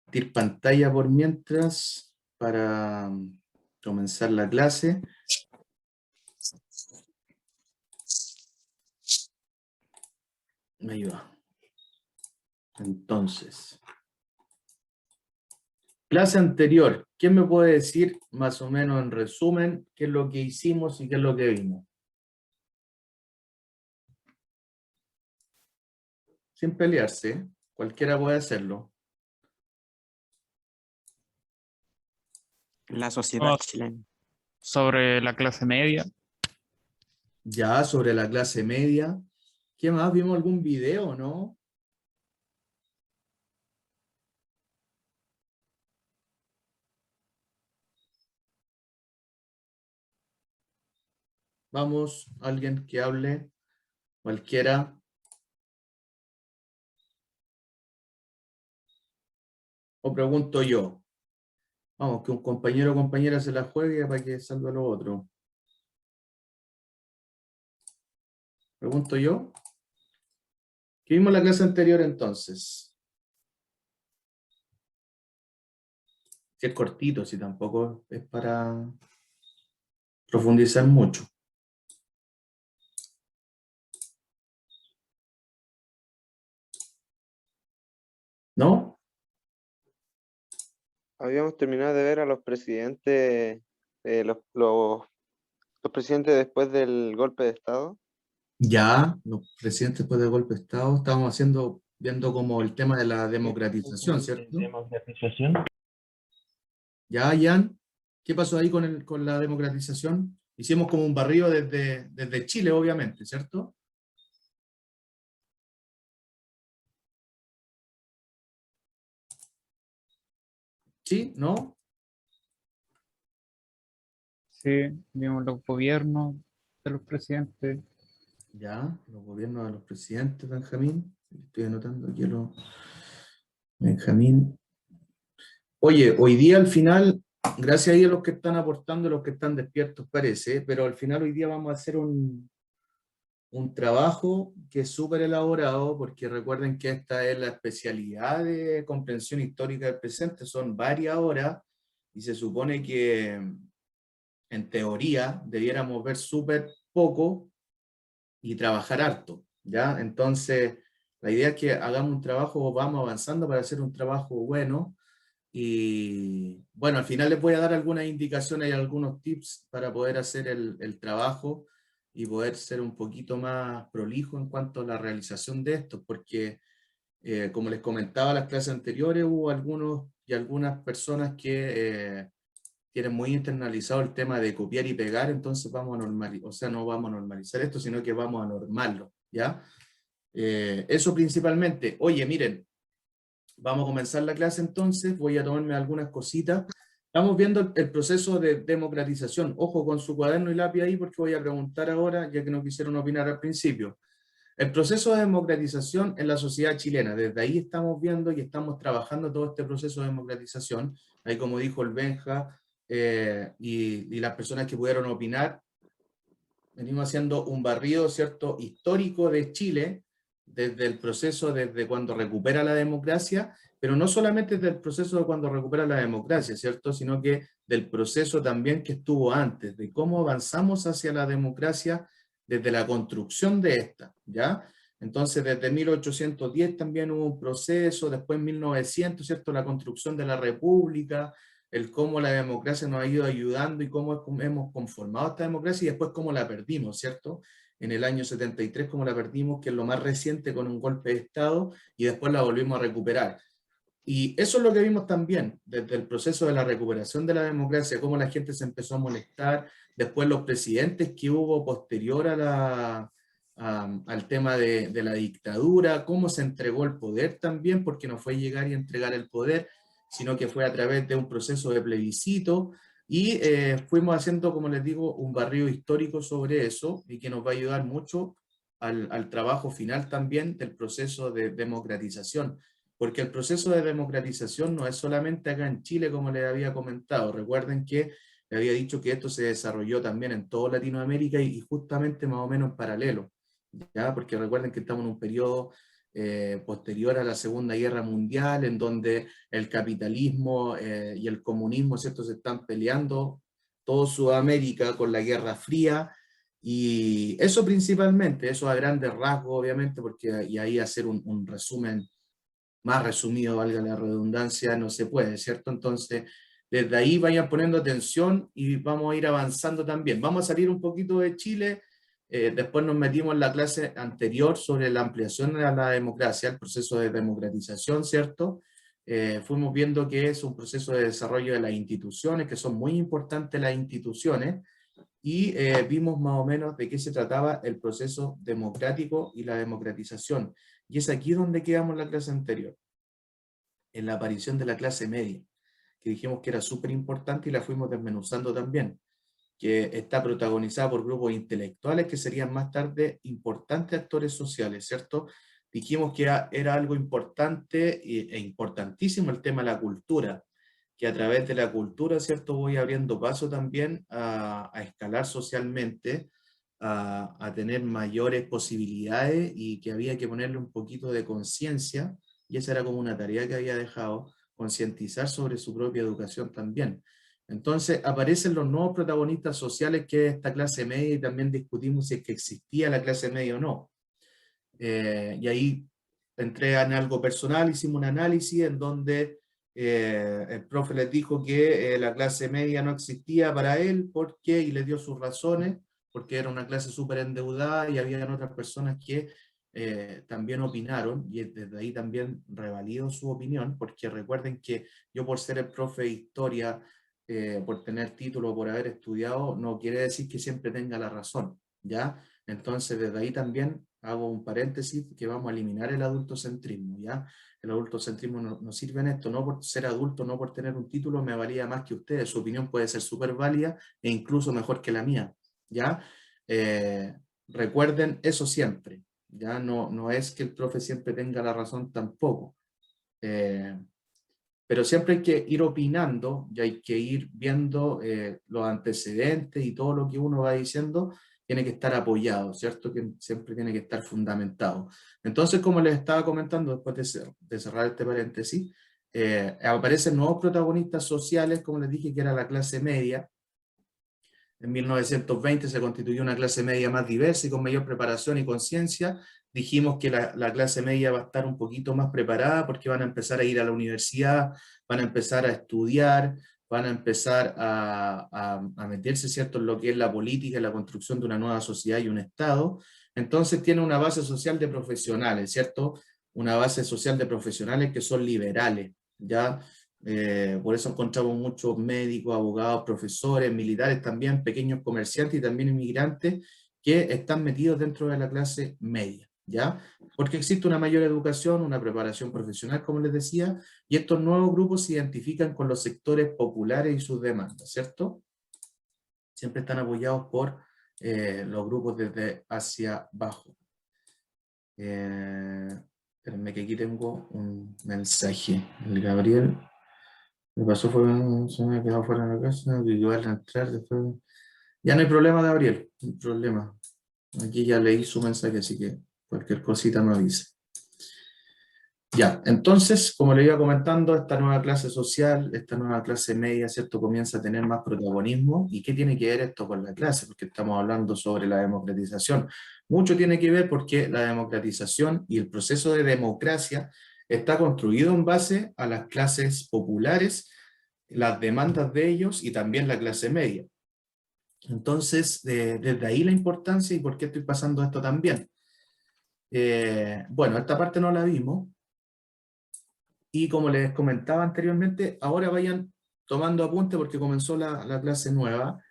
Compartir pantalla por mientras para comenzar la clase. Ahí va. Entonces, clase anterior, ¿quién me puede decir más o menos en resumen qué es lo que hicimos y qué es lo que vimos? Sin pelearse, ¿eh? Cualquiera puede hacerlo. La sociedad chilena. Sobre la clase media. Ya, sobre la clase media. ¿Qué más? ¿Vimos algún video, no? Vamos, alguien que hable, cualquiera. O pregunto yo. Vamos, que un compañero o compañera se la juegue para que salga lo otro. Pregunto yo. ¿Qué vimos en la clase anterior entonces? Si es cortito, si tampoco es para profundizar mucho. ¿No? Habíamos terminado de ver a los presidentes, los presidentes después del golpe de Estado. Ya, los presidentes después del golpe de Estado, estábamos viendo como el tema de la democratización, ¿cierto? Democratización. Ya, Ian, ¿qué pasó ahí con la democratización? Hicimos como un barrido desde Chile, obviamente, ¿cierto? ¿Sí? ¿No? Sí, vimos los gobiernos de los presidentes. Ya, los gobiernos de los presidentes, Benjamín. Estoy anotando aquí Benjamín. Oye, hoy día al final, gracias a los que están aportando, los que están despiertos parece, pero al final hoy día vamos a hacer un trabajo que es súper elaborado, porque recuerden que esta es la especialidad de comprensión histórica del presente, son varias horas, y se supone que en teoría debiéramos ver súper poco y trabajar harto, ¿ya? Entonces, la idea es que hagamos un trabajo, vamos avanzando para hacer un trabajo bueno. Y bueno, al final les voy a dar algunas indicaciones y algunos tips para poder hacer el trabajo y poder ser un poquito más prolijo en cuanto a la realización de esto, porque como les comentaba en las clases anteriores, hubo algunos y algunas personas que tienen muy internalizado el tema de copiar y pegar, entonces vamos a normalizar, o sea, no vamos a normalizar esto, sino que vamos a normarlo, ¿ya? Eso principalmente. Oye, miren, vamos a comenzar la clase entonces, voy a tomarme algunas cositas. Estamos viendo el proceso de democratización. Ojo con su cuaderno y lápiz ahí porque voy a preguntar ahora, ya que no quisieron opinar al principio. El proceso de democratización en la sociedad chilena, desde ahí estamos viendo y estamos trabajando todo este proceso de democratización. Ahí como dijo el Benja y las personas que pudieron opinar, venimos haciendo un barrido, ¿cierto?, histórico de Chile, desde el proceso, desde cuando recupera la democracia, pero no solamente desde el proceso de cuando recupera la democracia, ¿cierto?, sino que del proceso también que estuvo antes, de cómo avanzamos hacia la democracia desde la construcción de esta, ¿ya? Entonces, desde 1810 también hubo un proceso, después en 1900, ¿cierto?, la construcción de la república, el cómo la democracia nos ha ido ayudando y cómo hemos conformado esta democracia y después cómo la perdimos, ¿cierto? En el año 73 cómo la perdimos, que es lo más reciente con un golpe de Estado, y después la volvimos a recuperar. Y eso es lo que vimos también, desde el proceso de la recuperación de la democracia, cómo la gente se empezó a molestar, después los presidentes que hubo posterior al tema de la dictadura, cómo se entregó el poder también, porque no fue llegar y entregar el poder, sino que fue a través de un proceso de plebiscito, y fuimos haciendo, como les digo, un barrido histórico sobre eso, y que nos va a ayudar mucho al trabajo final también del proceso de democratización, porque el proceso de democratización no es solamente acá en Chile, como les había comentado. Recuerden que le había dicho que esto se desarrolló también en toda Latinoamérica y justamente más o menos en paralelo, ¿ya? Porque recuerden que estamos en un periodo posterior a la Segunda Guerra Mundial, en donde el capitalismo y el comunismo, ¿cierto?, se están peleando todo Sudamérica con la Guerra Fría, y eso principalmente, eso a grandes rasgos, obviamente, porque y ahí hacer un resumen más resumido, valga la redundancia, no se puede, ¿cierto? Entonces, desde ahí vayan poniendo atención y vamos a ir avanzando también. Vamos a salir un poquito de Chile, después nos metimos en la clase anterior sobre la ampliación de la democracia, el proceso de democratización, ¿cierto? Fuimos viendo que es un proceso de desarrollo de las instituciones, que son muy importantes las instituciones, y vimos más o menos de qué se trataba el proceso democrático y la democratización. Y es aquí donde quedamos en la clase anterior, en la aparición de la clase media, que dijimos que era súper importante y la fuimos desmenuzando también, que está protagonizada por grupos intelectuales que serían más tarde importantes actores sociales, ¿cierto? Dijimos que era algo importante e importantísimo el tema de la cultura, que a través de la cultura, ¿cierto?, voy abriendo paso también a escalar socialmente, a tener mayores posibilidades, y que había que ponerle un poquito de conciencia, y esa era como una tarea que había dejado, concientizar sobre su propia educación también. Entonces aparecen los nuevos protagonistas sociales, que es esta clase media, y también discutimos si es que existía la clase media o no. Y ahí entré en algo personal, hicimos un análisis en donde el profe les dijo que la clase media no existía para él, porque, y le dio sus razones, porque era una clase súper endeudada, y había otras personas que también opinaron, y desde ahí también revalido su opinión, porque recuerden que yo, por ser el profe de historia, por tener título, por haber estudiado, no quiere decir que siempre tenga la razón, ¿ya? Entonces desde ahí también hago un paréntesis, que vamos a eliminar el adultocentrismo, ¿ya? El adultocentrismo no sirve en esto, no por ser adulto, no por tener un título me valía más que ustedes, su opinión puede ser súper válida e incluso mejor que la mía, ¿ya? Recuerden eso siempre, ¿ya? No es que el profe siempre tenga la razón tampoco, pero siempre hay que ir opinando y hay que ir viendo los antecedentes, y todo lo que uno va diciendo tiene que estar apoyado, ¿cierto? Que siempre tiene que estar fundamentado. Entonces, como les estaba comentando, después de cerrar este paréntesis, aparecen nuevos protagonistas sociales, como les dije, que era la clase media. En 1920 se constituyó una clase media más diversa y con mayor preparación y conciencia. Dijimos que la clase media va a estar un poquito más preparada, porque van a empezar a ir a la universidad, van a empezar a estudiar, van a empezar a meterse, ¿cierto?, en lo que es la política y la construcción de una nueva sociedad y un Estado. Entonces tiene una base social de profesionales, ¿cierto? Una base social de profesionales que son liberales, ¿ya? Por eso encontramos muchos médicos, abogados, profesores, militares también, pequeños comerciantes y también inmigrantes, que están metidos dentro de la clase media, ¿ya? Porque existe una mayor educación, una preparación profesional, como les decía, y estos nuevos grupos se identifican con los sectores populares y sus demandas, ¿cierto? Siempre están apoyados por los grupos desde hacia abajo. Espérenme, que aquí tengo un mensaje. El Gabriel me pasó, se me quedó fuera de la casa, que iba a entrar después. Ya no hay problema, Gabriel, no hay problema. Aquí ya leí su mensaje, así que cualquier cosita me avisa. Ya, entonces, como le iba comentando, esta nueva clase social, esta nueva clase media, ¿cierto?, comienza a tener más protagonismo. ¿Y qué tiene que ver esto con la clase? Porque estamos hablando sobre la democratización. Mucho tiene que ver, porque la democratización y el proceso de democracia está construido en base a las clases populares, las demandas de ellos y también la clase media. Entonces, desde ahí la importancia y por qué estoy pasando esto también. Bueno, esta parte no la vimos. Y como les comentaba anteriormente, ahora vayan tomando apunte, porque comenzó la clase nueva,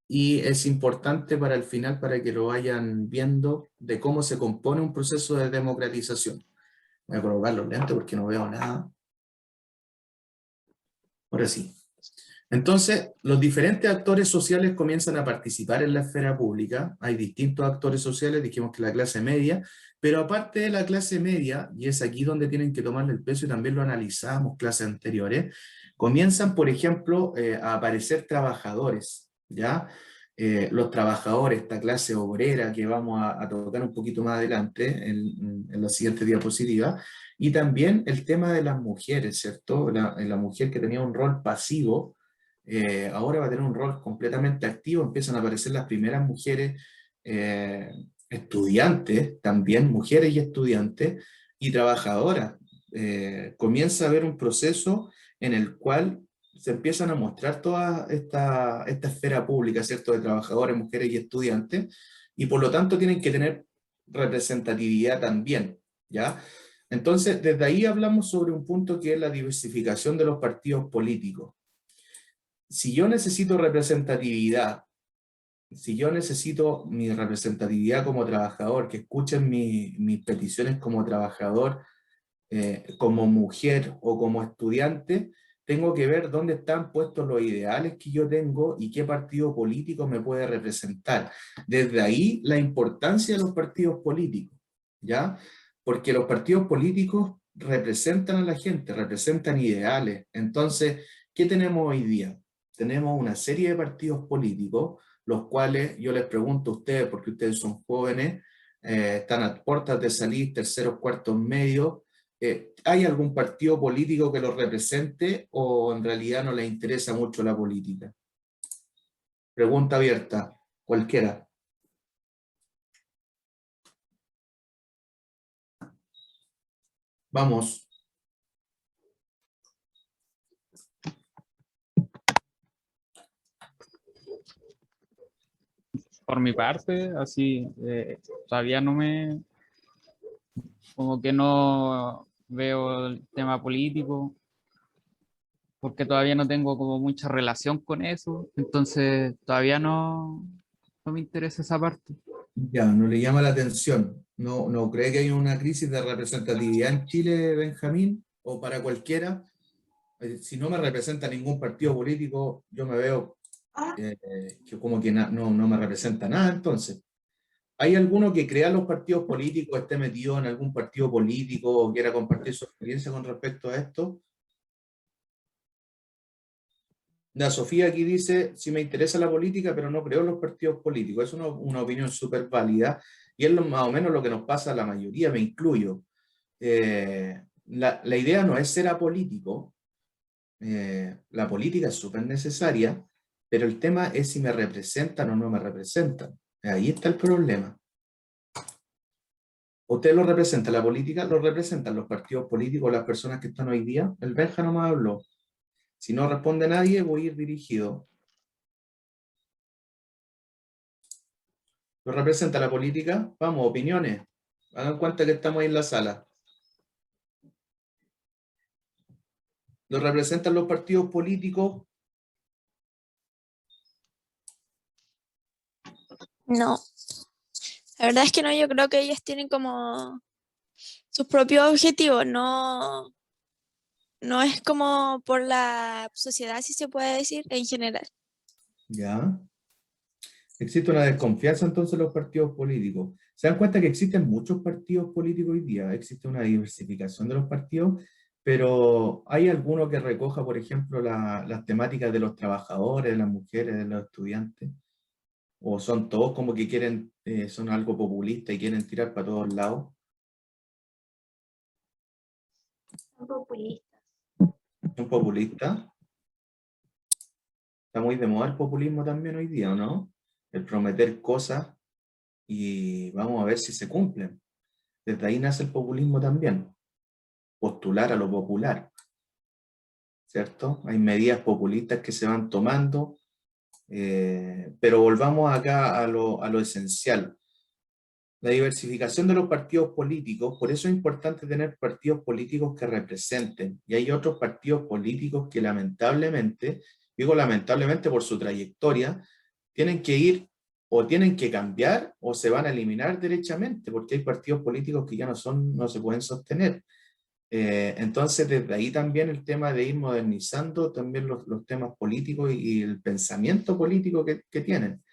y es importante para el final, para que lo vayan viendo, de cómo se compone un proceso de democratización. Voy a colocar los lentes porque no veo nada. Ahora sí. Entonces, los diferentes actores sociales comienzan a participar en la esfera pública. Hay distintos actores sociales, dijimos que la clase media, pero aparte de la clase media, y es aquí donde tienen que tomarle el peso, y también lo analizamos clases anteriores, comienzan, por ejemplo, a aparecer trabajadores, ¿ya? los trabajadores, esta clase obrera que vamos a tocar un poquito más adelante en la siguiente diapositiva, y también el tema de las mujeres, ¿cierto? La mujer que tenía un rol pasivo, ahora va a tener un rol completamente activo, empiezan a aparecer las primeras mujeres estudiantes, también mujeres y estudiantes, y trabajadoras. Comienza a haber un proceso en el cual se empiezan a mostrar toda esta esfera pública, ¿cierto?, de trabajadores, mujeres y estudiantes, y por lo tanto tienen que tener representatividad también, ¿ya? Entonces, desde ahí hablamos sobre un punto que es la diversificación de los partidos políticos. Si yo necesito representatividad, si yo necesito mi representatividad como trabajador, que escuchen mis peticiones como trabajador, como mujer o como estudiante, tengo que ver dónde están puestos los ideales que yo tengo y qué partido político me puede representar. Desde ahí la importancia de los partidos políticos, ¿ya? Porque los partidos políticos representan a la gente, representan ideales. Entonces, ¿qué tenemos hoy día? Tenemos una serie de partidos políticos, los cuales yo les pregunto a ustedes, porque ustedes son jóvenes, están a puertas de salir, terceros, cuartos medios. ¿Hay algún partido político que los represente o en realidad no les interesa mucho la política? Pregunta abierta, cualquiera. Vamos. Por mi parte, así, todavía no me, como que no veo el tema político, porque todavía no tengo como mucha relación con eso, entonces todavía no me interesa esa parte. Ya, no le llama la atención. ¿No cree que hay una crisis de representatividad en Chile, Benjamín? ¿O para cualquiera? Si no me representa ningún partido político, yo me veo que como que no me representa nada, entonces. ¿Hay alguno que crea los partidos políticos, esté metido en algún partido político o quiera compartir su experiencia con respecto a esto? La Sofía aquí dice, sí me interesa la política, pero no creo en los partidos políticos. Es una opinión súper válida y es más o menos lo que nos pasa a la mayoría, me incluyo. La idea no es ser apolítico, la política es súper necesaria, pero el tema es si me representan o no me representan. Ahí está el problema. ¿Usted lo representa la política? ¿Lo representan los partidos políticos, las personas que están hoy día? El Benja no me habló. Si no responde nadie, voy a ir dirigido. ¿Lo representa la política? Vamos, opiniones. Hagan cuenta que estamos ahí en la sala. ¿Lo representan los partidos políticos? No, la verdad es que no, yo creo que ellos tienen como sus propios objetivos, no es como por la sociedad, si se puede decir, en general. Ya. Existe una desconfianza entonces en los partidos políticos. ¿Se dan cuenta que existen muchos partidos políticos hoy día? Existe una diversificación de los partidos, pero ¿hay alguno que recoja, por ejemplo, las temáticas de los trabajadores, de las mujeres, de los estudiantes? ¿O son todos como que quieren, son algo populista y quieren tirar para todos lados? Son populistas. ¿Son populistas? Está muy de moda el populismo también hoy día, ¿no? El prometer cosas y vamos a ver si se cumplen. Desde ahí nace el populismo también. Postular a lo popular, ¿cierto? Hay medidas populistas que se van tomando, pero volvamos acá a lo esencial. La diversificación de los partidos políticos, por eso es importante tener partidos políticos que representen, y hay otros partidos políticos que lamentablemente, digo lamentablemente por su trayectoria, tienen que ir o tienen que cambiar o se van a eliminar derechamente, porque hay partidos políticos que ya no se pueden sostener. Entonces, desde ahí también el tema de ir modernizando también los temas políticos y el pensamiento político que tienen.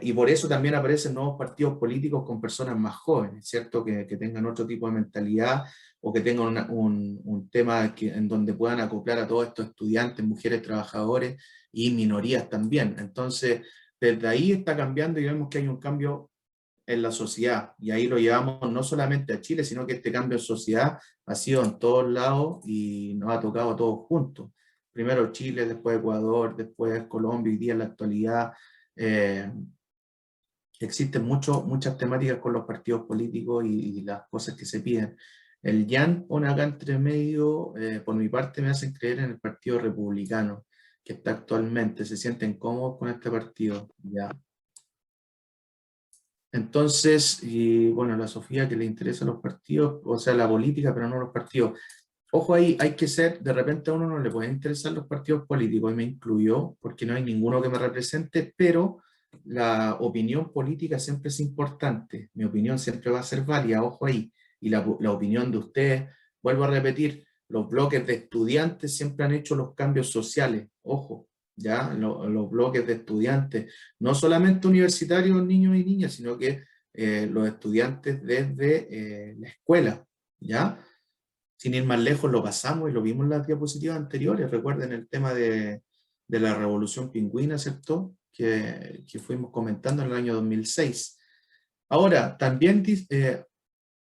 Y por eso también aparecen nuevos partidos políticos con personas más jóvenes, ¿cierto? Que tengan otro tipo de mentalidad o que tengan un tema en donde puedan acoplar a todos estos estudiantes, mujeres, trabajadores y minorías también. Entonces, desde ahí está cambiando y vemos que hay un cambio en la sociedad, y ahí lo llevamos no solamente a Chile, sino que este cambio en sociedad ha sido en todos lados y nos ha tocado a todos juntos. Primero Chile, después Ecuador, después Colombia, y día en la actualidad. Existen muchas temáticas con los partidos políticos y las cosas que se piden. El Jan pone acá entre medio, por mi parte me hacen creer en el Partido Republicano, que está actualmente, se sienten cómodos con este partido, ya. Entonces, y bueno, la Sofía que le interesa los partidos, o sea, la política, pero no los partidos. Ojo ahí, hay que ser, de repente a uno no le pueden interesar los partidos políticos, y me incluyo, porque no hay ninguno que me represente, pero la opinión política siempre es importante, mi opinión siempre va a ser válida, ojo ahí, y la opinión de ustedes, vuelvo a repetir, los bloques de estudiantes siempre han hecho los cambios sociales, ojo, ya, los bloques de estudiantes, no solamente universitarios, niños y niñas, sino que los estudiantes desde la escuela, ¿ya? Sin ir más lejos, lo pasamos y lo vimos en las diapositivas anteriores. Recuerden el tema de la Revolución Pingüina, ¿cierto? Que fuimos comentando en el año 2006. Ahora, también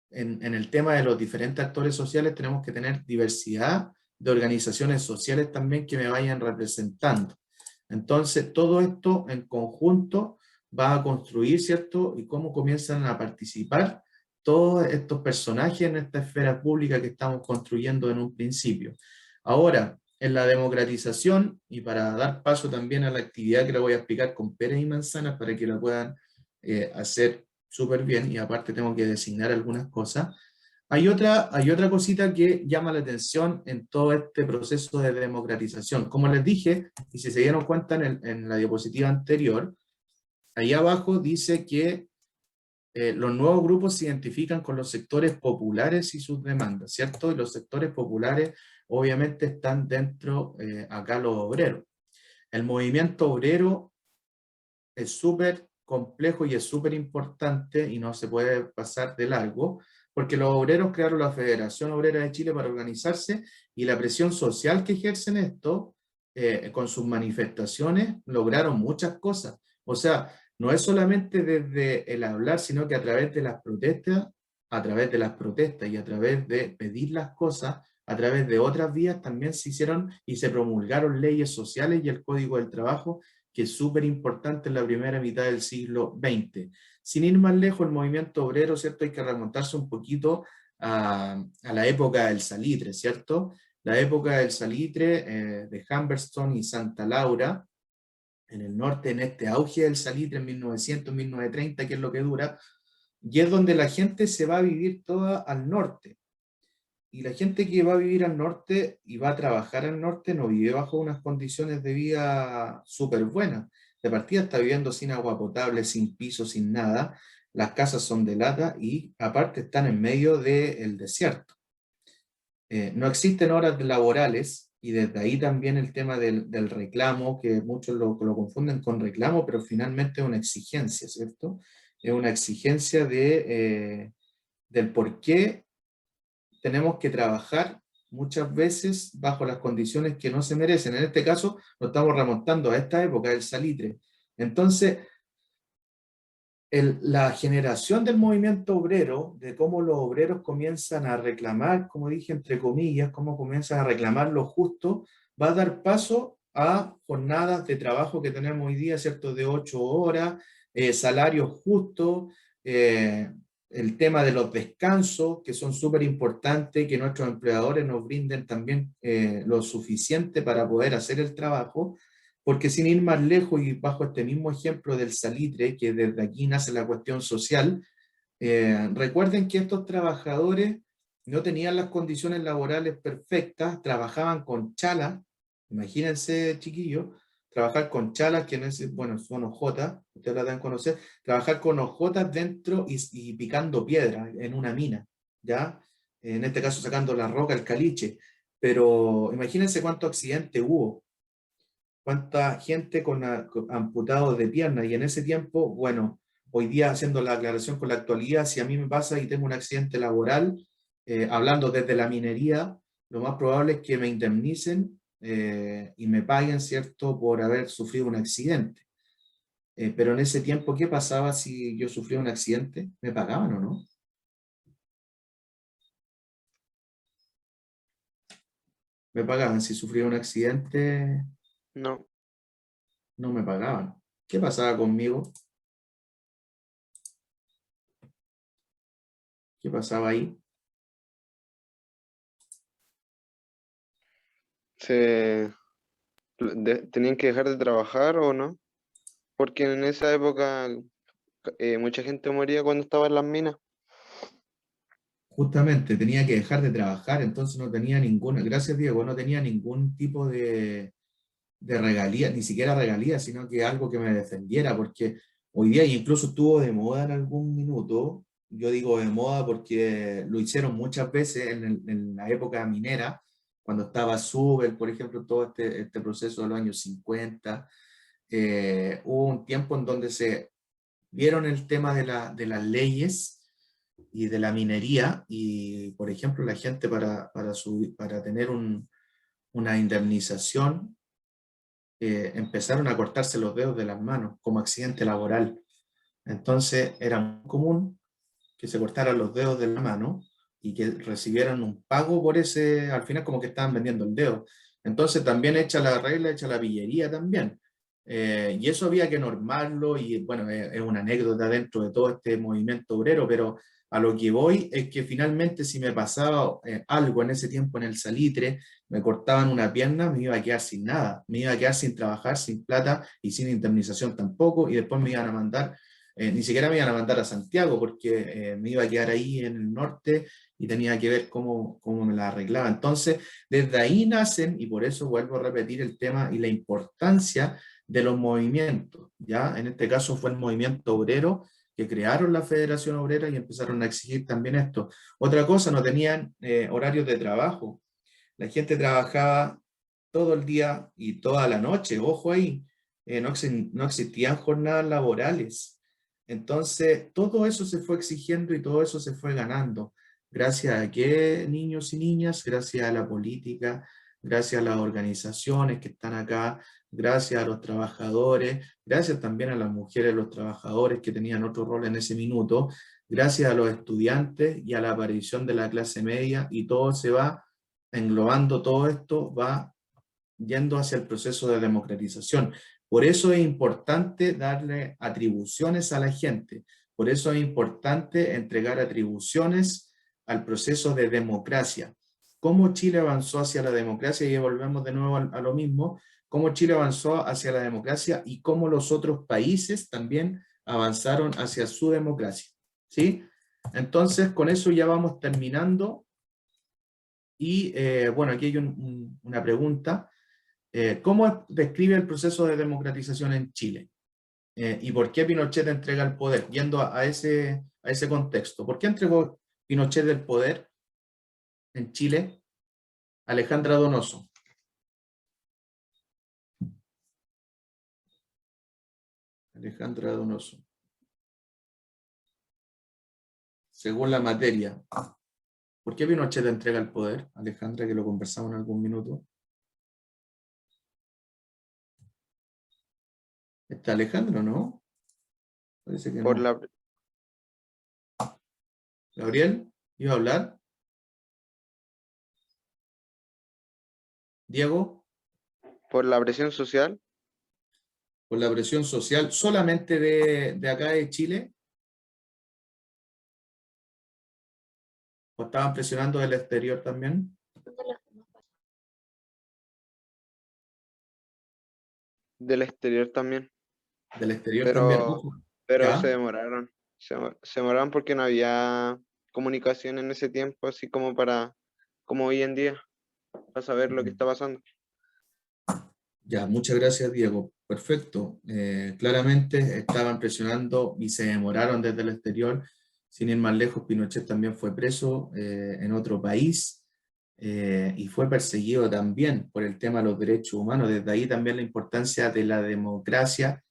en el tema de los diferentes actores sociales tenemos que tener diversidad de organizaciones sociales también que me vayan representando. Entonces, todo esto en conjunto va a construir, ¿cierto? Y cómo comienzan a participar todos estos personajes en esta esfera pública que estamos construyendo en un principio. Ahora, en la democratización, y para dar paso también a la actividad que le voy a explicar con peras y manzanas para que la puedan hacer súper bien, y aparte tengo que designar algunas cosas, hay otra cosita que llama la atención en todo este proceso de democratización. Como les dije, y si se dieron cuenta en la diapositiva anterior, ahí abajo dice que los nuevos grupos se identifican con los sectores populares y sus demandas, ¿cierto? Y los sectores populares obviamente están dentro, acá los obreros. El movimiento obrero es súper complejo y es súper importante y no se puede pasar de largo, porque los obreros crearon la Federación Obrera de Chile para organizarse, y la presión social que ejercen esto, con sus manifestaciones, lograron muchas cosas. O sea, no es solamente desde el hablar, sino que a través de las protestas, y a través de pedir las cosas, a través de otras vías también se hicieron y se promulgaron leyes sociales y el Código del Trabajo, que es súper importante en la primera mitad del siglo XX. Sin ir más lejos, el movimiento obrero, ¿cierto? Hay que remontarse un poquito a la época del salitre, ¿cierto? La época del salitre, de Humberstone y Santa Laura, en el norte, en este auge del salitre en 1900, 1930, que es lo que dura, y es donde la gente se va a vivir toda al norte. Y la gente que va a vivir al norte y va a trabajar al norte no vive bajo unas condiciones de vida súper buenas. De partida está viviendo sin agua potable, sin piso, sin nada. Las casas son de lata y aparte están en medio del desierto. No existen horas laborales, y desde ahí también el tema del reclamo, que muchos lo confunden con reclamo, pero finalmente es una exigencia, ¿cierto? Es una exigencia del por qué tenemos que trabajar muchas veces bajo las condiciones que no se merecen. En este caso, nos estamos remontando a esta época del salitre. Entonces, la generación del movimiento obrero, de cómo los obreros comienzan a reclamar, como dije, entre comillas, cómo comienzan a reclamar lo justo, va a dar paso a jornadas de trabajo que tenemos hoy día, ¿cierto? De 8 horas, salarios justos, el tema de los descansos, que son súper importantes, que nuestros empleadores nos brinden también lo suficiente para poder hacer el trabajo, porque sin ir más lejos y bajo este mismo ejemplo del salitre, que desde aquí nace la cuestión social, recuerden que estos trabajadores no tenían las condiciones laborales perfectas, trabajaban con chalas, imagínense chiquillos, trabajar con chalas, que no es, bueno, son ojotas, ustedes la deben conocer, trabajar con ojotas dentro y picando piedra en una mina, ¿ya? En este caso sacando la roca, el caliche, pero imagínense cuántos accidentes hubo, cuánta gente con amputados de pierna, y en ese tiempo, bueno, hoy día haciendo la aclaración con la actualidad, si a mí me pasa y tengo un accidente laboral, hablando desde la minería, lo más probable es que me indemnicen y me paguen, ¿cierto?, por haber sufrido un accidente. Pero en ese tiempo, ¿qué pasaba si yo sufría un accidente? ¿Me pagaban o no? Me pagaban. Si sufría un accidente, No, no me pagaban. ¿Qué pasaba conmigo? ¿Qué pasaba ahí? se tenían que dejar de trabajar o no, porque en esa época mucha gente moría cuando estaba en las minas. Justamente, tenía que dejar de trabajar, entonces no tenía ninguna, gracias Diego, no tenía ningún tipo de regalía, ni siquiera regalía, sino que algo que me defendiera, porque hoy día incluso estuvo de moda en algún minuto, yo digo de moda porque lo hicieron muchas veces en la época minera, cuando estaba Suber, por ejemplo, todo este proceso de los años 50, hubo un tiempo en donde se vieron el tema de las leyes y de la minería, y por ejemplo la gente para tener una indemnización, empezaron a cortarse los dedos de las manos como accidente laboral. Entonces era muy común que se cortaran los dedos de la mano y que recibieran un pago por ese, al final como que estaban vendiendo el dedo. Entonces también echa la regla, echa la pillería también. Y eso había que normarlo y bueno, es una anécdota dentro de todo este movimiento obrero, pero a lo que voy es que finalmente si me pasaba algo en ese tiempo en el salitre, me cortaban una pierna, me iba a quedar sin nada, me iba a quedar sin trabajar, sin plata y sin indemnización tampoco, y después me iban a mandar, ni siquiera me iban a mandar a Santiago porque me iba a quedar ahí en el norte y tenía que ver cómo me la arreglaba. Entonces, desde ahí nacen, y por eso vuelvo a repetir el tema y la importancia de los movimientos, ¿ya? En este caso fue el movimiento obrero que crearon la Federación Obrera y empezaron a exigir también esto. Otra cosa, no tenían horarios de trabajo. La gente trabajaba todo el día y toda la noche, ojo ahí, no existían jornadas laborales. Entonces, todo eso se fue exigiendo y todo eso se fue ganando. ¿Gracias a qué, niños y niñas? Gracias a la política, gracias a las organizaciones que están acá, gracias a los trabajadores, gracias también a las mujeres, los trabajadores que tenían otro rol en ese minuto, gracias a los estudiantes y a la aparición de la clase media, y todo se va englobando, todo esto va yendo hacia el proceso de democratización. Por eso es importante darle atribuciones a la gente, por eso es importante entregar atribuciones al proceso de democracia. ¿Cómo Chile avanzó hacia la democracia? Y volvemos de nuevo a lo mismo, cómo Chile avanzó hacia la democracia y cómo los otros países también avanzaron hacia su democracia. ¿Sí? Entonces, con eso ya vamos terminando. Y bueno, aquí hay una pregunta. ¿Cómo describe el proceso de democratización en Chile? ¿Y por qué Pinochet entrega el poder? Yendo a ese contexto. ¿Por qué entregó Pinochet el poder en Chile? Alejandra Donoso. Alejandra Donoso. Según la materia. ¿Por qué Pinochet entrega el poder? Alejandra, que lo conversamos en algún minuto. ¿Está Alejandro, no? Parece que Por no. la, ¿Gabriel? ¿Iba a hablar? ¿Diego? por la presión social, ¿Por la presión social solamente de acá de Chile? ¿O estaban presionando del exterior también? del exterior también, Del exterior también, pero, ojo. pero se ¿Ya? demoraron. Se demoraron porque no había comunicación en ese tiempo, así como como hoy en día, para saber lo que está pasando. Ya, muchas gracias, Diego. Perfecto. Claramente estaban presionando y se demoraron desde el exterior. Sin ir más lejos, Pinochet también fue preso en otro país y fue perseguido también por el tema de los derechos humanos. Desde ahí también la importancia de la democracia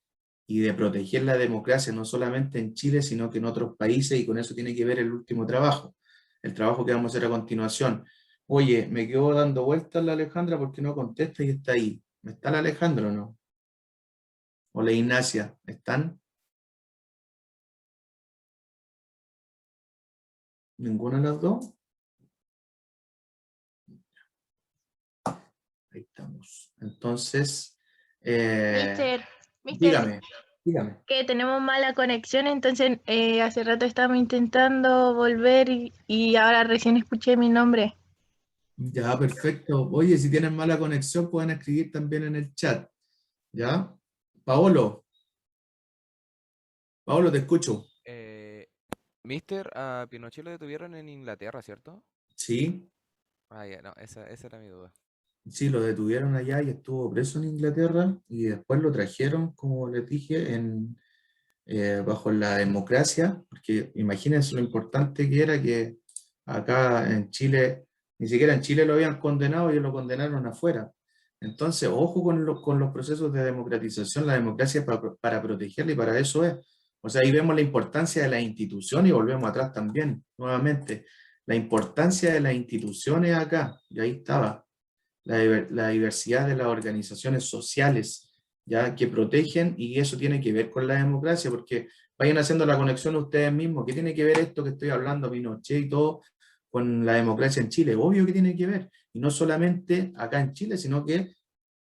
y de proteger la democracia, no solamente en Chile, sino que en otros países, y con eso tiene que ver el último trabajo, el trabajo que vamos a hacer a continuación. Oye, me quedo dando vueltas la Alejandra porque no contesta y está ahí. ¿Está la Alejandra o no? o la Ignacia, ¿están? ¿Ninguna de las dos? Ahí estamos. Entonces, Mister, dígame, dígame. que tenemos mala conexión, entonces hace rato estamos intentando volver y ahora recién escuché mi nombre. Ya, perfecto. Oye, si tienen mala conexión, pueden escribir también en el chat. ¿Ya? Paolo, te escucho. Mister, a Pinochet lo detuvieron en Inglaterra, ¿cierto? Sí, Ah, ya, no, esa era mi duda. sí, lo detuvieron allá y estuvo preso en Inglaterra y después lo trajeron, como les dije, bajo la democracia, porque imagínense lo importante que era que acá en Chile, ni siquiera en Chile lo habían condenado, ellos lo condenaron afuera. Entonces, ojo con los procesos de democratización, la democracia es para protegerla y para eso es. O sea, ahí vemos la importancia de las instituciones y volvemos atrás también, nuevamente. La importancia de las instituciones acá, y ahí estaba, la diversidad de las organizaciones sociales, ya que protegen, y eso tiene que ver con la democracia, porque vayan haciendo la conexión ustedes mismos. ¿Qué tiene que ver esto que estoy hablando, Pinochet y todo, con la democracia en Chile? Obvio que tiene que ver, y no solamente acá en Chile, sino que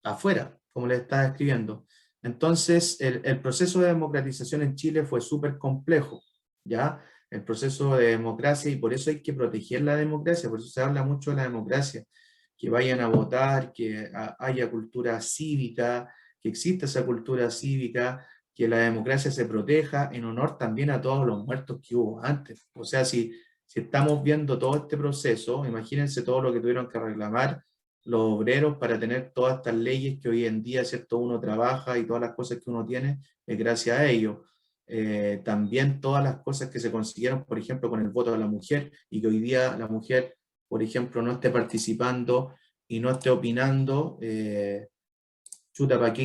afuera, como les estaba escribiendo. Entonces, el proceso de democratización en Chile fue súper complejo, ¿ya? El proceso de democracia, y por eso hay que proteger la democracia, por eso se habla mucho de la democracia, que vayan a votar, que haya cultura cívica, que exista esa cultura cívica, que la democracia se proteja en honor también a todos los muertos que hubo antes. O sea, si estamos viendo todo este proceso, imagínense todo lo que tuvieron que reclamar los obreros para tener todas estas leyes que hoy en día, ¿cierto?, uno trabaja y todas las cosas que uno tiene es gracias a ello. También todas las cosas que se consiguieron, por ejemplo, con el voto de la mujer, y que hoy día la mujer, por ejemplo, no esté participando y no esté opinando, chuta, ¿para qué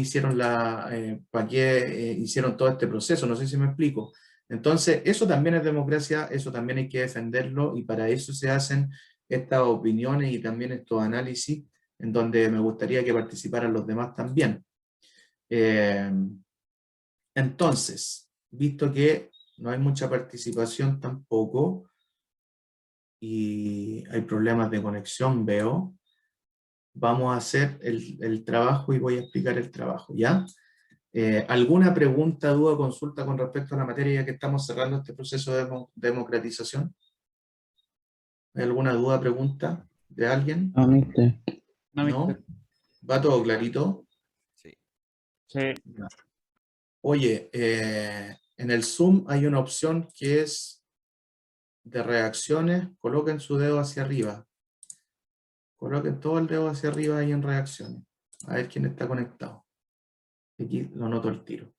hicieron todo este proceso? No sé si me explico. Entonces, eso también es democracia, eso también hay que defenderlo, y para eso se hacen estas opiniones y también estos análisis, en donde me gustaría que participaran los demás también. Entonces, visto que no hay mucha participación tampoco, y hay problemas de conexión, veo, vamos a hacer el trabajo y voy a explicar el trabajo, ¿ya? ¿Alguna pregunta, duda, consulta con respecto a la materia ya que estamos cerrando este proceso de democratización? ¿Hay alguna duda, pregunta de alguien? No, mister. No, ¿No? mister. ¿Va todo clarito? Sí. Sí. Ya. Oye, en el Zoom hay una opción que es de reacciones. Coloquen su dedo hacia arriba. Coloquen todo el dedo hacia arriba ahí en reacciones. A ver quién está conectado. Aquí lo noto al tiro.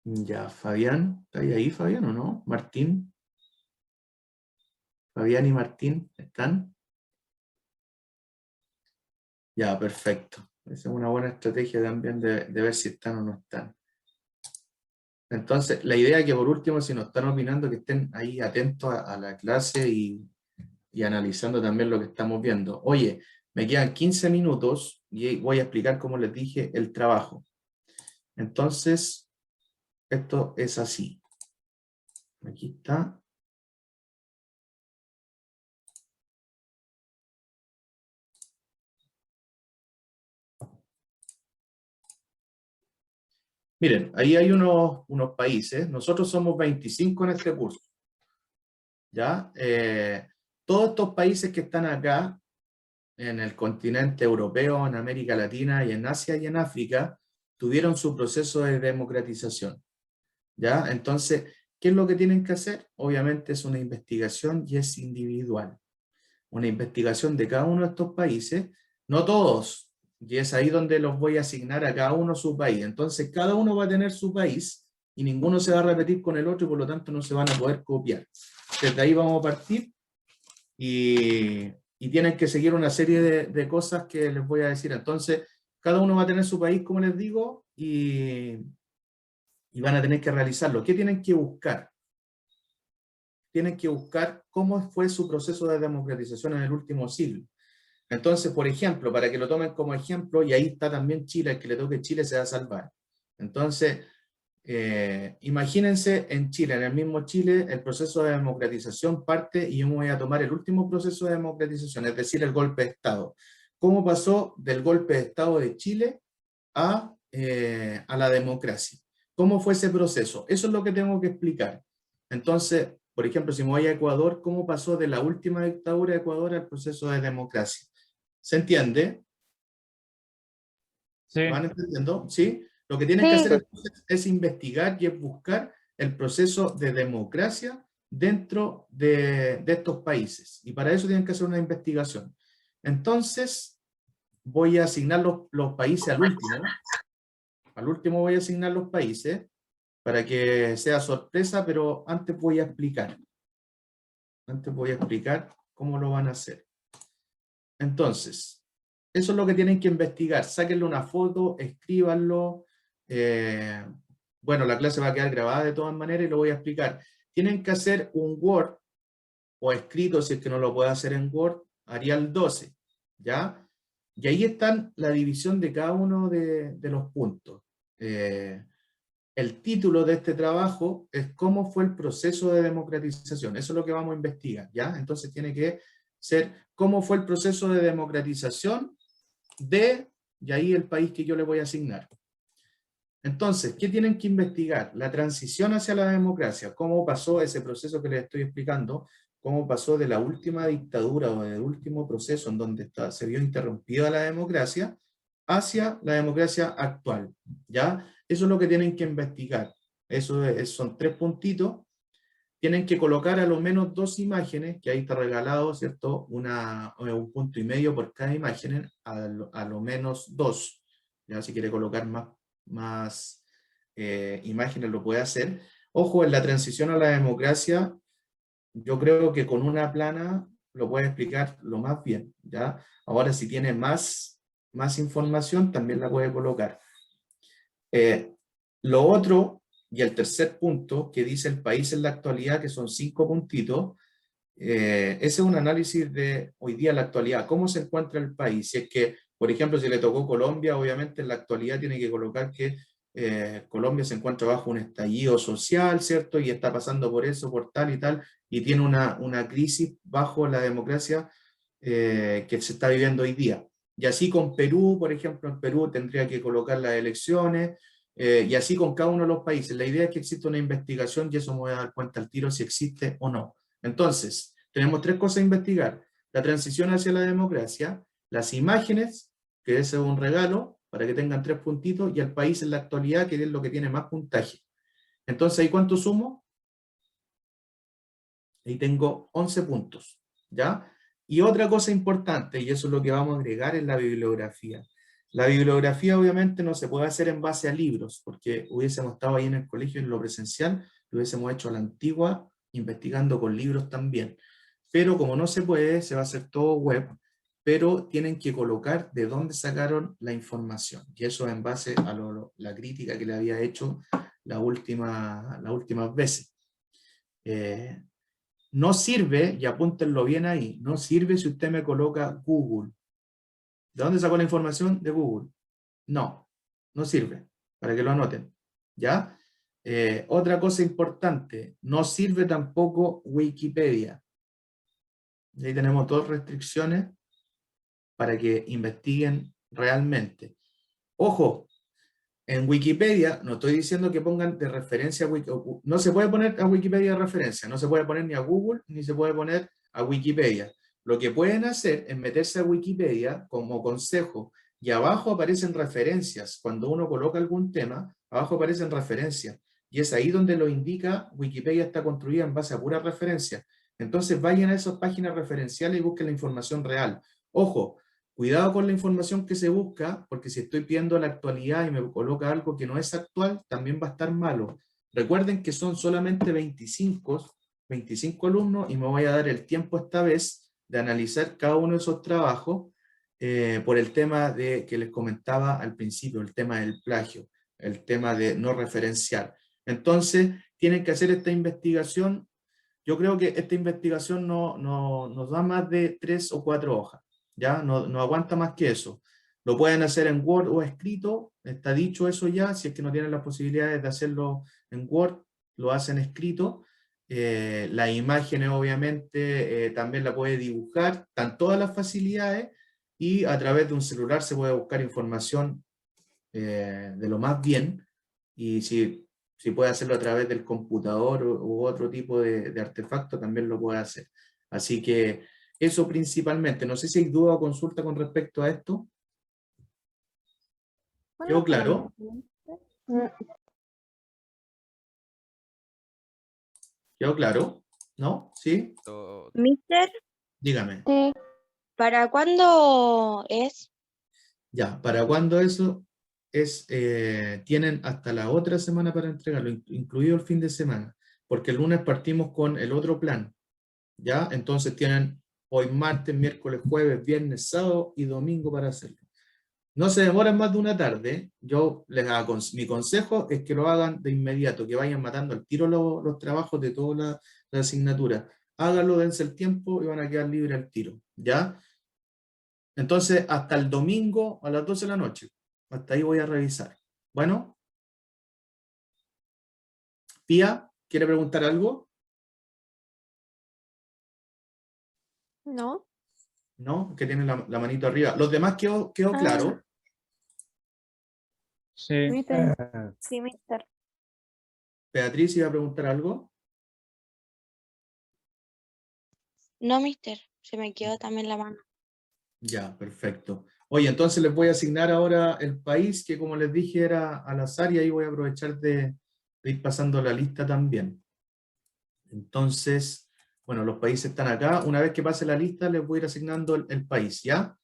Ya, Fabián, ¿está ahí Fabián o no? Martín. Fabián y Martín, ¿están? Ya, perfecto. Esa es una buena estrategia también de ver si están o no están. Entonces, la idea es que por último, si nos están opinando, que estén ahí atentos a la clase y analizando también lo que estamos viendo. Oye, me quedan 15 minutos y voy a explicar, como les dije, el trabajo. Entonces, esto es así. Aquí está. Miren, ahí hay unos países. Nosotros somos 25 en este curso. ¿Ya? Todos estos países que están acá, en el continente europeo, en América Latina y en Asia y en África, tuvieron su proceso de democratización. ¿Ya? Entonces, ¿qué es lo que tienen que hacer? Obviamente es una investigación y es individual. Una investigación de cada uno de estos países, no todos, y es ahí donde los voy a asignar a cada uno su país. Entonces, cada uno va a tener su país y ninguno se va a repetir con el otro y por lo tanto no se van a poder copiar. Desde ahí vamos a partir y tienen que seguir una serie de cosas que les voy a decir. Entonces, cada uno va a tener su país, como les digo, y van a tener que realizarlo. ¿Qué tienen que buscar? Tienen que buscar cómo fue su proceso de democratización en el último siglo. Entonces, por ejemplo, para que lo tomen como ejemplo, y ahí está también Chile, el que le toque Chile se va a salvar. Entonces, imagínense en Chile, en el mismo Chile, el proceso de democratización parte y yo me voy a tomar el último proceso de democratización, es decir, el golpe de Estado. ¿Cómo pasó del golpe de Estado de Chile a la democracia? ¿Cómo fue ese proceso? Eso es lo que tengo que explicar. Entonces, por ejemplo, si me voy a Ecuador, ¿cómo pasó de la última dictadura de Ecuador al proceso de democracia? ¿Se entiende? Sí, ¿Van entendiendo? ¿Sí? Lo que tienen que Sí. hacer es investigar y es buscar el proceso de democracia dentro de estos países. Y para eso tienen que hacer una investigación. Entonces, voy a asignar los países al último. Al último voy a asignar los países para que sea sorpresa, pero antes voy a explicar. Antes voy a explicar cómo lo van a hacer. Entonces, eso es lo que tienen que investigar. Sáquenle una foto, escríbanlo. Bueno, la clase va a quedar grabada de todas maneras y lo voy a explicar. Tienen que hacer un Word o escrito, si es que no lo puede hacer en Word, Arial 12, ¿ya? Y ahí están la división de cada uno de los puntos. El título de este trabajo es ¿Cómo fue el proceso de democratización? Eso es lo que vamos a investigar, ¿ya? Entonces tiene que ser ¿Cómo fue el proceso de democratización de, y ahí el país que yo le voy a asignar? Entonces, ¿qué tienen que investigar? La transición hacia la democracia, cómo pasó ese proceso que les estoy explicando, cómo pasó de la última dictadura o del último proceso en donde se vio interrumpida la democracia hacia la democracia actual, ¿ya? Eso es lo que tienen que investigar. Son 3 puntitos. Tienen que colocar a lo menos 2 imágenes, que ahí está regalado, ¿cierto? Un punto y medio por cada imagen, a lo menos 2. ¿Ya? Si quiere colocar más imágenes lo puede hacer. Ojo, en la transición a la democracia, yo creo que con una plana lo puede explicar lo más bien, ¿ya? Ahora, si tiene más información, también la puede colocar. Lo otro, y el tercer punto, que dice el país en la actualidad, que son 5 puntitos, ese es un análisis de hoy día en la actualidad, cómo se encuentra el país. Si es que, por ejemplo, si le tocó Colombia, obviamente en la actualidad tiene que colocar que Colombia se encuentra bajo un estallido social, ¿cierto? Y está pasando por eso, por tal y tal, y tiene una crisis bajo la democracia que se está viviendo hoy día. Y así con Perú, por ejemplo, en Perú tendría que colocar las elecciones, y así con cada uno de los países. La idea es que exista una investigación y eso me voy a dar cuenta al tiro si existe o no. Entonces, tenemos 3 cosas a investigar. La transición hacia la democracia, las imágenes, que ese es un regalo, para que tengan 3 puntitos, y el país en la actualidad, que es lo que tiene más puntaje. Entonces, ¿ahí cuánto sumo? Ahí tengo 11 puntos, ¿ya? Y otra cosa importante, y eso es lo que vamos a agregar, es la bibliografía. La bibliografía obviamente no se puede hacer en base a libros, porque hubiésemos estado ahí en el colegio en lo presencial, lo hubiésemos hecho a la antigua, investigando con libros también. Pero como no se puede, se va a hacer todo web, pero tienen que colocar de dónde sacaron la información. Y eso en base a la crítica que le había hecho las últimas veces. No sirve, y apúntenlo bien ahí, no sirve si usted me coloca Google. ¿De dónde sacó la información? De Google. No, no sirve, para que lo anoten. ¿Ya? Otra cosa importante, no sirve tampoco Wikipedia. Y ahí tenemos 2 restricciones para que investiguen realmente. Ojo, en Wikipedia, no estoy diciendo que pongan de referencia, no se puede poner a Wikipedia de referencia, no se puede poner ni a Google, ni se puede poner a Wikipedia. Lo que pueden hacer es meterse a Wikipedia como consejo, y abajo aparecen referencias. Cuando uno coloca algún tema, abajo aparecen referencias. Y es ahí donde lo indica, Wikipedia está construida en base a puras referencias. Entonces vayan a esas páginas referenciales y busquen la información real. Ojo, cuidado con la información que se busca, porque si estoy pidiendo la actualidad y me coloca algo que no es actual, también va a estar malo. Recuerden que son solamente 25 alumnos y me voy a dar el tiempo esta vez de analizar cada uno de esos trabajos por el tema que les comentaba al principio, el tema del plagio, el tema de no referenciar. Entonces, tienen que hacer esta investigación. Yo creo que esta investigación no nos da más de 3 o 4 hojas. ¿ya? No aguanta más que eso. Lo pueden hacer en Word o escrito, está dicho eso ya, si es que no tienen las posibilidades de hacerlo en Word, lo hacen escrito. Las imágenes obviamente también la puede dibujar, están todas las facilidades y a través de un celular se puede buscar información de lo más bien, y si puede hacerlo a través del computador u otro tipo de artefacto, también lo puede hacer. Así que eso principalmente. No sé si hay duda o consulta con respecto a esto. ¿Quedó claro? ¿Quedó claro? ¿No? ¿Sí? Mister, Dígame. Sí. ¿para cuándo es? Ya, ¿para cuándo eso es? Tienen hasta la otra semana para entregarlo, incluido el fin de semana, porque el lunes partimos con el otro plan, ¿ya? Entonces tienen hoy martes, miércoles, jueves, viernes, sábado y domingo para hacerlo. No se demoran más de una tarde. Yo mi consejo es que lo hagan de inmediato, que vayan matando al tiro los trabajos de toda la asignatura. Háganlo, dense el tiempo y van a quedar libres al tiro, ¿ya? Entonces, hasta el domingo a las 12 de la noche. Hasta ahí voy a revisar. Bueno, Pía, ¿quiere preguntar algo? ¿No? ¿No? Que tiene la manito arriba. ¿Los demás quedó Ah, claro? Sí, Mister. Sí, mister. Beatriz iba a preguntar algo. No, mister, se me quedó también la mano. Ya, perfecto. Oye, entonces les voy a asignar ahora el país, que como les dije era al azar, y ahí voy a aprovechar de ir pasando la lista también. Entonces, bueno, los países están acá. Una vez que pase la lista, les voy a ir asignando el país, ¿ya?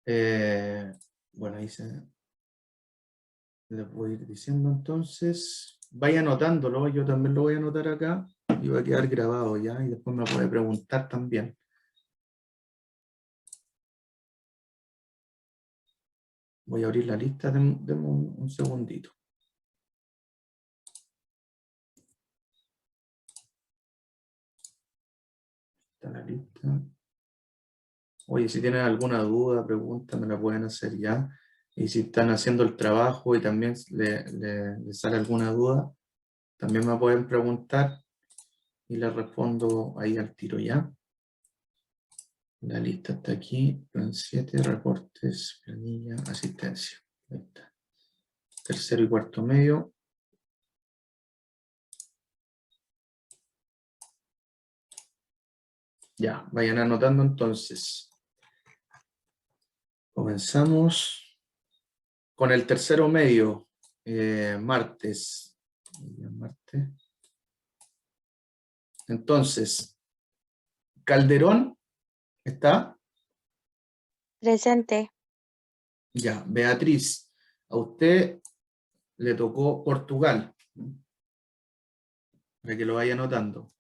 Bueno, ahí les voy a ir diciendo entonces. Vaya anotándolo, yo también lo voy a anotar acá y va a quedar grabado ya, y después me puede preguntar también. Voy a abrir la lista, denme un segundito. Está la lista. Oye, si tienen alguna duda, pregunta, me la pueden hacer ya. Y si están haciendo el trabajo y también les sale alguna duda, también me pueden preguntar y les respondo ahí al tiro ya. La lista está aquí, plan 7, reportes, planilla, asistencia. Ahí está. Tercero y cuarto medio. Ya, vayan anotando entonces. Comenzamos con el tercero medio, martes. Martes. Entonces, Calderón, ¿está? Presente. Ya, Beatriz, a usted le tocó Portugal, para que lo vaya anotando.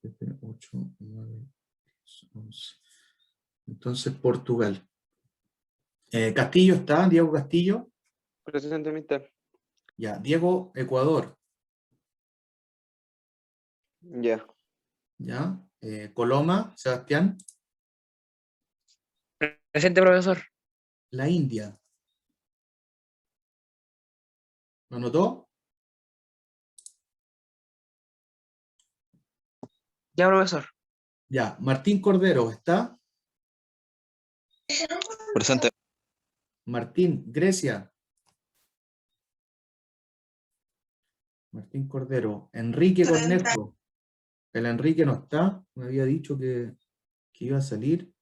7, 8, 9, 10, 11. Entonces, Portugal. Castillo está, Diego Castillo. Presente, mister. Ya, Diego, Ecuador. Ya. Ya, Coloma, Sebastián. Presente, profesor. La India. ¿Lo anotó? Ya, profesor. Ya, Martín Cordero, ¿está? Presente. Martín, Grecia. Martín Cordero. Enrique Cornejo. El Enrique no está, me había dicho que iba a salir.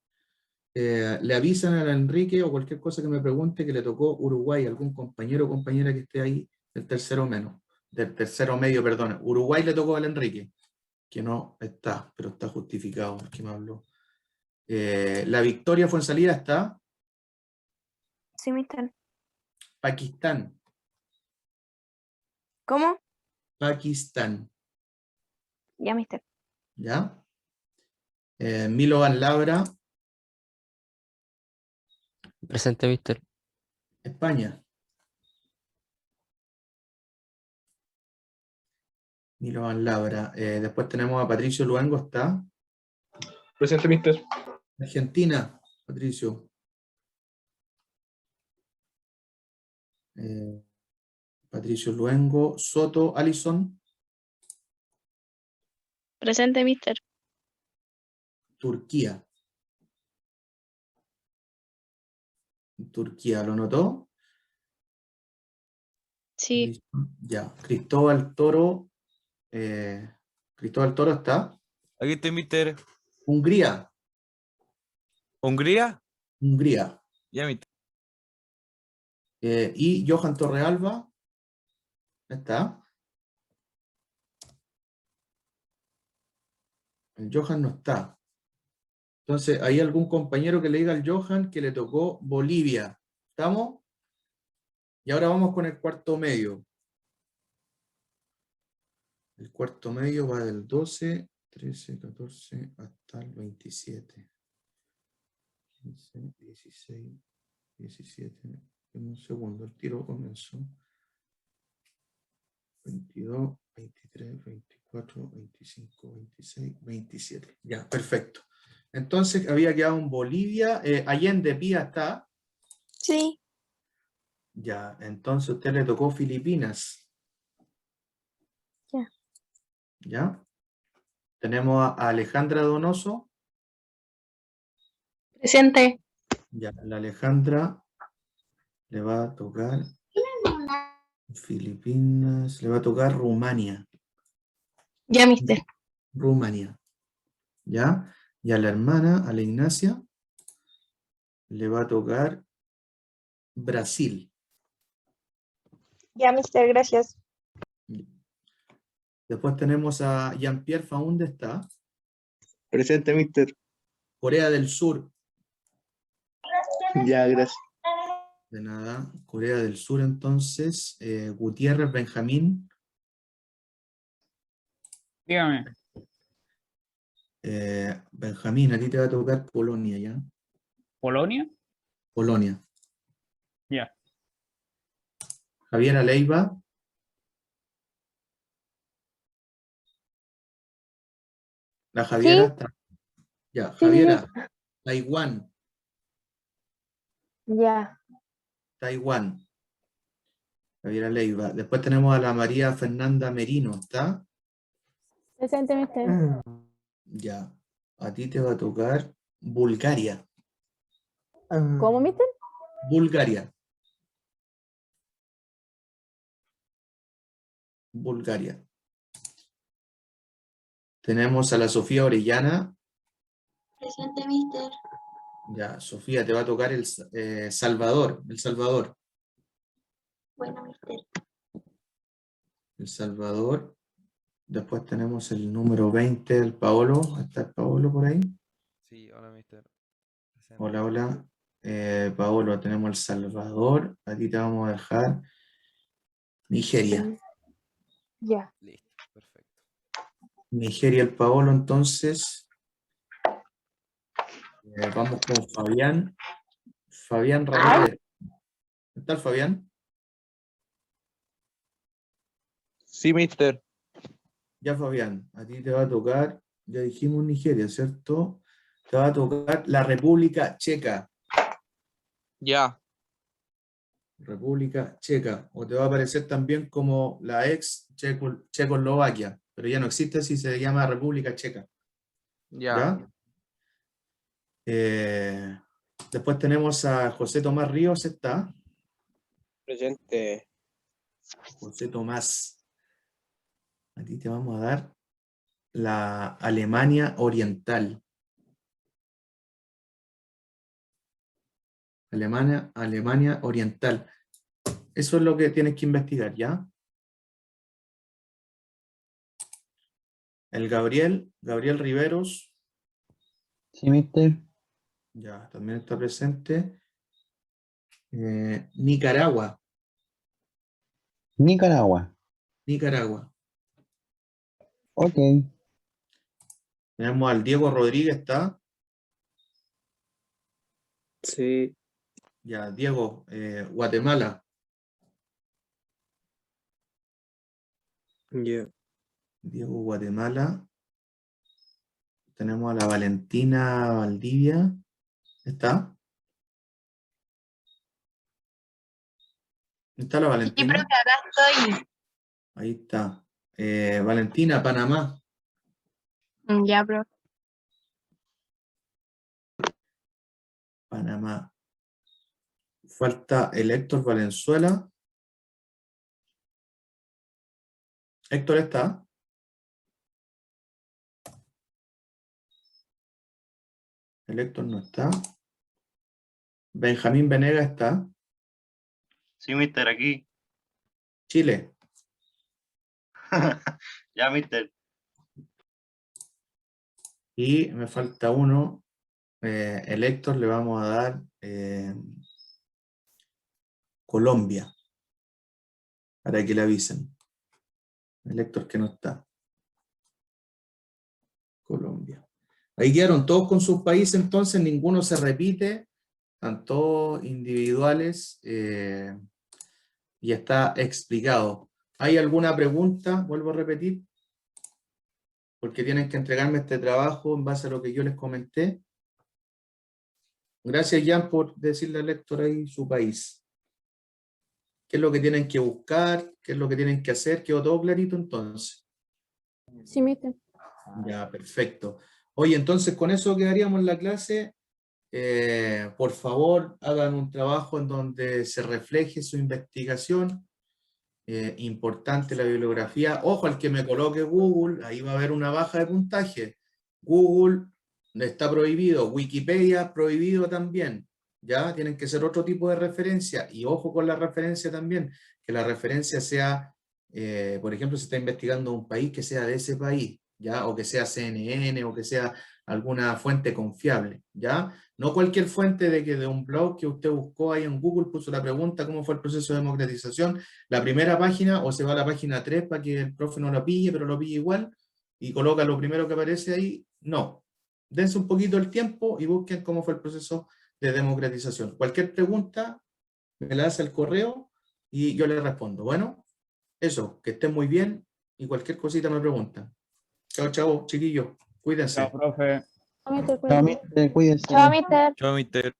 Le avisan al Enrique o cualquier cosa que me pregunte que le tocó Uruguay, algún compañero o compañera que esté ahí del tercero medio, perdón. Uruguay le tocó al Enrique, que no está, pero está justificado, el que me habló. La Victoria Fuenzalida está. Sí, mister. Pakistán. ¿Cómo? Pakistán, Ya, mister. ¿ya? Milovan Labra, Presente, mister. España. Milovan Labra. Después tenemos a Patricio Luengo, ¿está? Presente, mister. Argentina, Patricio. Patricio Luengo, Soto, Alison, Presente, mister. Turquía. Turquía, ¿lo notó? Sí, Ya. Cristóbal Toro. Cristóbal Toro está. Aquí estoy, mister. Hungría. ¿Hungría? Hungría. Ya, mister. Y Johan Torrealba. ¿Está? El Johan no está. Entonces, ¿hay algún compañero que le diga al Johan que le tocó Bolivia? ¿Estamos? Y ahora vamos con el cuarto medio. El cuarto medio va del 12, 13, 14 hasta el 27. 15, 16, 17. En un segundo, el tiro comenzó. 22, 23, 24, 25, 26, 27. Ya, perfecto. Entonces había quedado en Bolivia. Allende Pía está. Sí. Ya, entonces a usted le tocó Filipinas. Ya. ¿Ya? Tenemos a Alejandra Donoso. Presente. Ya, la Alejandra le va a tocar Filipinas, le va a tocar Rumania. Ya, mister. Rumania. ¿Ya? Y a la hermana, a la Ignacia, le va a tocar Brasil. Ya, mister, gracias. Después tenemos a Jean-Pierre Faunde, está. Presente, mister. Corea del Sur. Ya, gracias. De nada. Corea del Sur, entonces. Gutiérrez Benjamín. Dígame. Benjamín, a ti te va a tocar Polonia, ¿ya? ¿Polonia? Polonia. Ya. Javiera Leiva. La Javiera está. Ya, Javiera. Taiwán. Ya. Taiwán. Javiera Leiva. Después tenemos a la María Fernanda Merino, ¿está? Presente, mister. Ya. A ti te va a tocar Bulgaria. ¿Cómo, mister? Bulgaria. Bulgaria. Tenemos a la Sofía Orellana. presente, mister. Ya, Sofía, te va a tocar el Salvador. El Salvador. Bueno, mister. El Salvador. Después tenemos el número 20, el Paolo. ¿Está el Paolo por ahí? Sí, hola, mister. Presente. Hola, hola. Paolo, tenemos El Salvador. A ti te vamos a dejar Nigeria. Ya. Listo, perfecto. Nigeria, el Paolo, entonces. Vamos con Fabián. Fabián Ramírez. ¿Qué tal, Fabián? Sí, mister. Ya, Fabián, a ti te va a tocar, ya dijimos Nigeria, ¿cierto? Te va a tocar la República Checa. Ya. República Checa. O te va a aparecer también como la ex Checoslovaquia, pero ya no existe si se llama República Checa. Ya. ¿Ya? Después tenemos a José Tomás Ríos, ¿está? Presente. José Tomás. A ti te vamos a dar la Alemania Oriental. Alemania Oriental. Eso es lo que tienes que investigar, ¿ya? El Gabriel Riveros, Sí, mister. ya, también está presente. Nicaragua. Nicaragua. Ok. Tenemos al Diego Rodríguez, ¿está? Sí. Ya, Diego, Guatemala. Ya. Diego, Guatemala. Tenemos a la Valentina Valdivia. ¿Está? ¿Está la Sí, Valentina? profe, acá estoy. Ahí está. Valentina, Panamá. Ya, profe. Panamá. Falta el Héctor Valenzuela. Héctor está. El Héctor no está. Benjamín Venega está. Sí, mister, aquí. Chile. Ya, mister. Y me falta uno. El Héctor le vamos a dar Colombia. Para que le avisen. El Héctor que no está. Colombia. Ahí quedaron todos con sus países, entonces ninguno se repite. Están todos individuales. Y está explicado. ¿Hay alguna pregunta? Vuelvo a repetir. Porque tienen que entregarme este trabajo en base a lo que yo les comenté. Gracias, Jan, por decirle al Héctor ahí su país. ¿Qué es lo que tienen que buscar? ¿Qué es lo que tienen que hacer? ¿Quedó todo clarito entonces? Sí, mister. Ya, perfecto. Oye, entonces con eso quedaríamos en la clase. Por favor, hagan un trabajo en donde se refleje su investigación. Importante la bibliografía. Ojo, al que me coloque Google, ahí va a haber una baja de puntaje. Google está prohibido, Wikipedia prohibido también. Ya tienen que ser otro tipo de referencia. Y ojo con la referencia también, que la referencia sea, por ejemplo, si está investigando un país, que sea de ese país, ya, o que sea CNN, o que sea alguna fuente confiable, ya. No cualquier fuente de un blog que usted buscó ahí en Google, puso la pregunta, ¿cómo fue el proceso de democratización? La primera página, o se va a la página 3 para que el profe no lo pille, pero lo pille igual, y coloca lo primero que aparece ahí. No. Dense un poquito el tiempo y busquen cómo fue el proceso de democratización. Cualquier pregunta, me la hace el correo y yo le respondo. Bueno, eso, que estén muy bien y cualquier cosita me preguntan. Chao, chao, chiquillos. Cuídense. Chao, profe. Chao, mister, cuídese. Chao, mister. Chao, mister.